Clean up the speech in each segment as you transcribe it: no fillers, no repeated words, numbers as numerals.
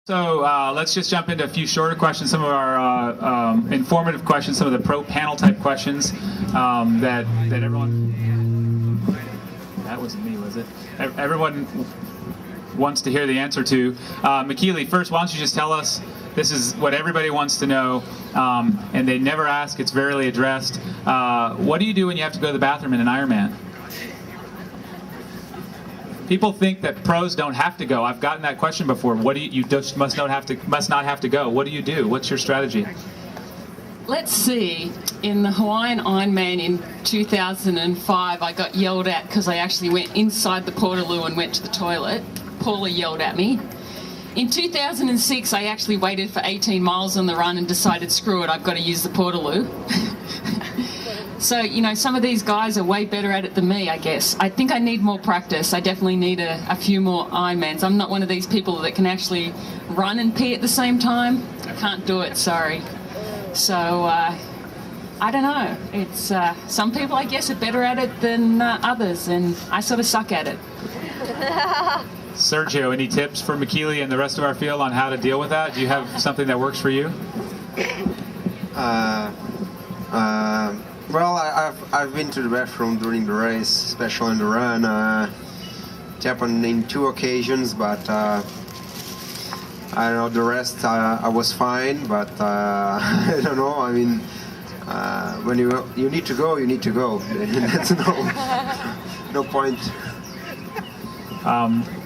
So let's just jump into a few shorter questions, some of our informative questions, some of the pro panel type questions that everyone, that wasn't me, was it? Everyone wants to hear the answer to. Michellie, first, why don't you just tell us, this is what everybody wants to know, and they never ask, it's rarely addressed. What do you do when you have to go to the bathroom in an Ironman? People think that pros don't have to go. I've gotten that question before. What do you just must not have to go? What do you do? What's your strategy? Let's see. In the Hawaiian Ironman in 2005, I got yelled at because I actually went inside the portaloo and went to the toilet. Paula yelled at me. In 2006, I actually waited for 18 miles on the run and decided, screw it, I've got to use the portaloo. So, you know, some of these guys are way better at it than me, I guess. I think I need more practice. I definitely need a few more Ironmans. I'm not one of these people that can actually run and pee at the same time. I can't do it, sorry. So, I don't know. It's some people, I guess, are better at it than others, and I sort of suck at it. Sergio, any tips for Michellie and the rest of our field on how to deal with that? Do you have something that works for you? Well, I've been to the bathroom during the race, especially on the run. It happened in 2 occasions, but I don't know, the rest I was fine, but I don't know, I mean, when you need to go, you need to go. That's no point.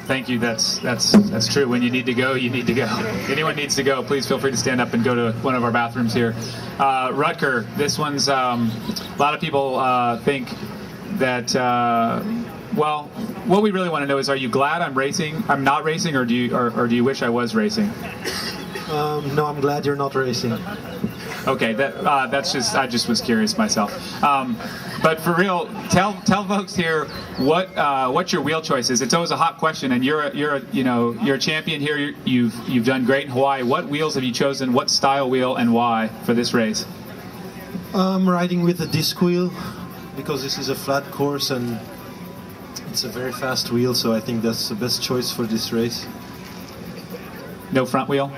Thank you. That's true. When you need to go, you need to go. Anyone needs to go, please feel free to stand up and go to one of our bathrooms here. Rutger, this one's a lot of people think that well, what we really want to know is, are you glad I'm not racing, or do you wish I was racing? No, I'm glad you're not racing. Okay, that's just, I just was curious myself. But for real, tell folks here what your wheel choice is. It's always a hot question, and you're a champion here. You've done great in Hawaii. What wheels have you chosen? What style wheel and why for this race? I'm riding with a disc wheel because this is a flat course and it's a very fast wheel, so I think that's the best choice for this race. No front wheel?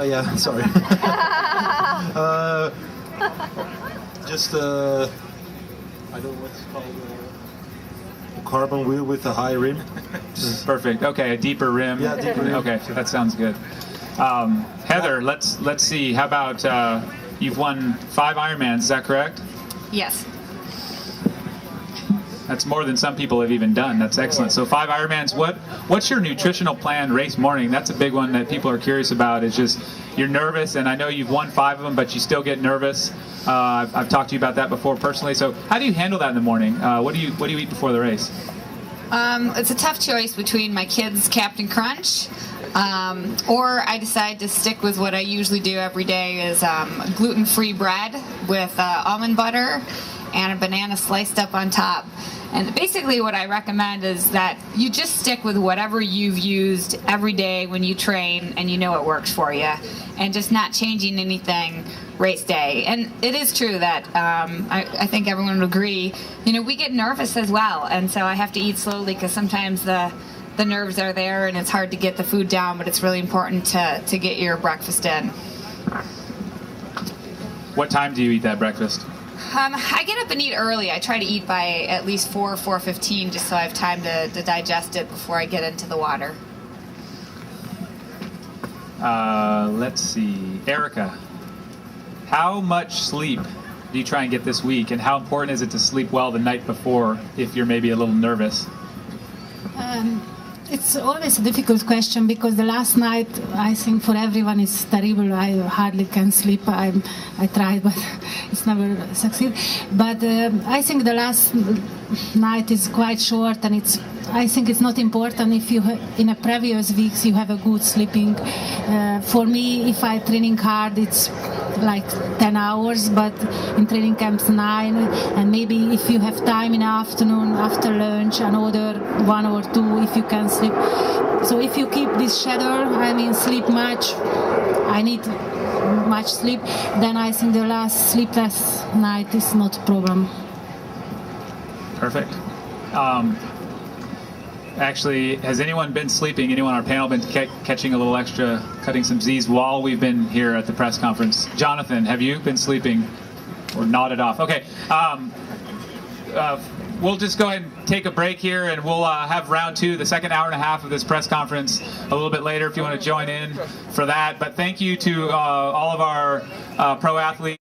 Yeah, sorry. Just I don't know what's called a carbon wheel with a high rim. Perfect. Okay, a deeper rim. Yeah, deeper rim. Okay, that sounds good. Heather, let's see. How about you've won 5 Ironmans? Is that correct? Yes. That's more than some people have even done. That's excellent. So 5 Ironmans. What's your nutritional plan race morning? That's a big one that people are curious about. It's just you're nervous, and I know you've won 5 of them, but you still get nervous. I've talked to you about that before personally. So how do you handle that in the morning? What do you eat before the race? It's a tough choice between my kids' Captain Crunch, or I decide to stick with what I usually do every day is gluten-free bread with almond butter and a banana sliced up on top. And basically what I recommend is that you just stick with whatever you've used every day when you train and you know it works for you, and just not changing anything race day. And it is true that I think everyone would agree, you know, we get nervous as well, and so I have to eat slowly because sometimes the nerves are there and it's hard to get the food down, but it's really important to get your breakfast in. What time do you eat that breakfast? I get up and eat early. I try to eat by at least 4:15 just so I have time to digest it before I get into the water. Let's see. Erika, how much sleep do you try and get this week, and how important is it to sleep well the night before if you're maybe a little nervous? It's always a difficult question because the last night, I think for everyone is terrible. I hardly can sleep. I tried, but it's never succeed. But I think the last night is quite short, and I think it's not important if you in a previous weeks you have a good sleeping. For me, if I'm training hard, it's like 10 hours, but in training camps 9, and maybe if you have time in the afternoon after lunch, another 1 or 2 if you can sleep. So if you keep this schedule, I mean sleep much, I need much sleep, then I think the last sleepless night is not a problem. Perfect. Actually, has anyone been sleeping? Anyone on our panel been catching a little extra, cutting some Z's while we've been here at the press conference? Jonathan, have you been sleeping or nodded off? Okay. We'll just go ahead and take a break here, and we'll have round two, the second hour and a half of this press conference, a little bit later if you want to join in for that. But thank you to all of our pro athletes.